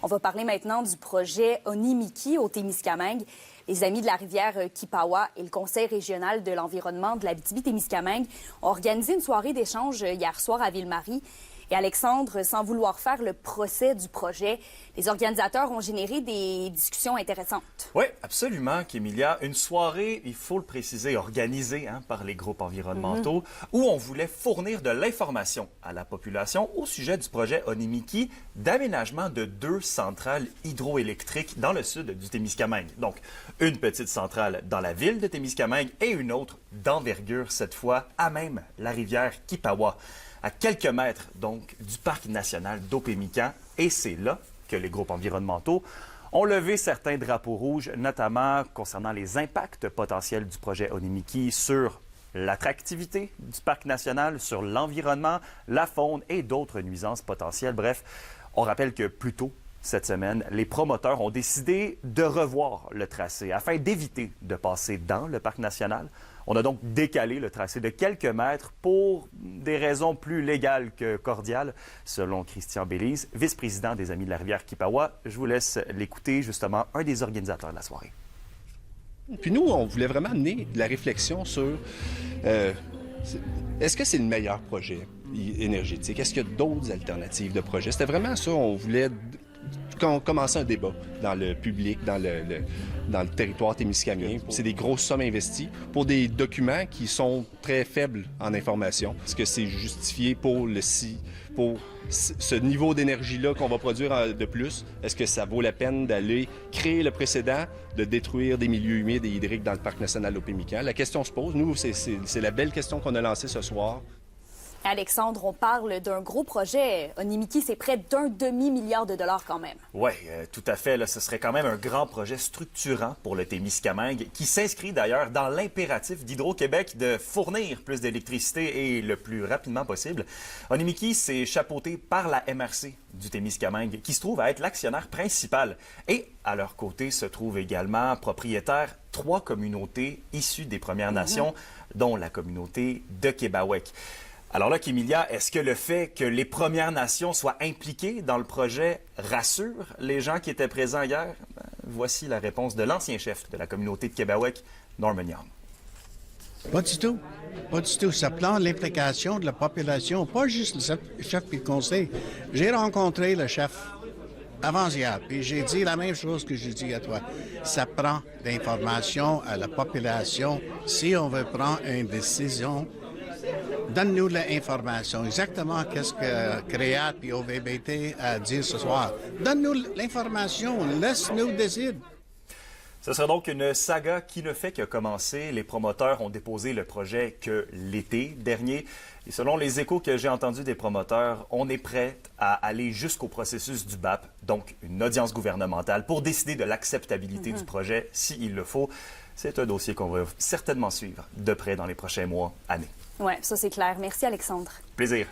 On va parler maintenant du projet Onimiki au Témiscamingue. Les Amis de la rivière Kipawa et le Conseil régional de l'environnement de l'Abitibi-Témiscamingue ont organisé une soirée d'échange hier soir à Ville-Marie. Et Alexandre, sans vouloir faire le procès du projet, les organisateurs ont généré des discussions intéressantes. Oui, absolument, Kémilia. Une soirée, il faut le préciser, organisée par les groupes environnementaux, où on voulait fournir de l'information à la population au sujet du projet Onimiki d'aménagement de 2 centrales hydroélectriques dans le sud du Témiscamingue. Donc, une petite centrale dans la ville de Témiscamingue et une autre d'envergure, cette fois, à même la rivière Kipawa, à quelques mètres, donc, du parc national d'Opémican. Et c'est là que les groupes environnementaux ont levé certains drapeaux rouges, notamment concernant les impacts potentiels du projet Onimiki sur l'attractivité du parc national, sur l'environnement, la faune et d'autres nuisances potentielles. Bref, on rappelle que plus tôt cette semaine, les promoteurs ont décidé de revoir le tracé afin d'éviter de passer dans le parc national. On a donc décalé le tracé de quelques mètres pour des raisons plus légales que cordiales, selon Christian Bélise, vice-président des Amis de la rivière Kipawa. Je vous laisse l'écouter, justement, un des organisateurs de la soirée. Puis nous, on voulait vraiment amener de la réflexion sur est-ce que c'est le meilleur projet énergétique? Est-ce qu'il y a d'autres alternatives de projets? C'était vraiment ça, on voulait commencer un débat dans le public, dans le territoire témiscamien. C'est des grosses sommes investies pour des documents qui sont très faibles en information. Est-ce que c'est justifié pour ce niveau d'énergie-là qu'on va produire de plus? Est-ce que ça vaut la peine d'aller créer le précédent de détruire des milieux humides et hydriques dans le parc national d'Opémican? La question se pose. Nous, c'est la belle question qu'on a lancée ce soir. Alexandre, on parle d'un gros projet. Onimiki, c'est près d'un demi-milliard de dollars quand même. Oui, tout à fait. Là, ce serait quand même un grand projet structurant pour le Témiscamingue qui s'inscrit d'ailleurs dans l'impératif d'Hydro-Québec de fournir plus d'électricité et le plus rapidement possible. Onimiki, c'est chapeauté par la MRC du Témiscamingue qui se trouve à être l'actionnaire principal. Et à leur côté se trouvent également propriétaires 3 communautés issues des Premières Nations, dont la communauté de Québec. Alors là, Kémilia, est-ce que le fait que les Premières Nations soient impliquées dans le projet rassure les gens qui étaient présents hier? Voici la réponse de l'ancien chef de la communauté de Québec, Norman Young. Pas du tout. Pas du tout. Ça prend l'implication de la population, pas juste le chef et le conseil. J'ai rencontré le chef avant-hier, puis j'ai dit la même chose que j'ai dit à toi. Ça prend l'information à la population si on veut prendre une décision. Donne-nous l'information. Exactement qu'est-ce que CREAT et OVBT a dit ce soir. Donne-nous l'information. Laisse-nous décider. Ce sera donc une saga qui ne fait que commencer. Les promoteurs ont déposé le projet que l'été dernier. Et selon les échos que j'ai entendus des promoteurs, on est prêt à aller jusqu'au processus du BAP, donc une audience gouvernementale, pour décider de l'acceptabilité du projet s'il le faut. C'est un dossier qu'on va certainement suivre de près dans les prochains mois, années. Oui, ça c'est clair. Merci Alexandre. Plaisir.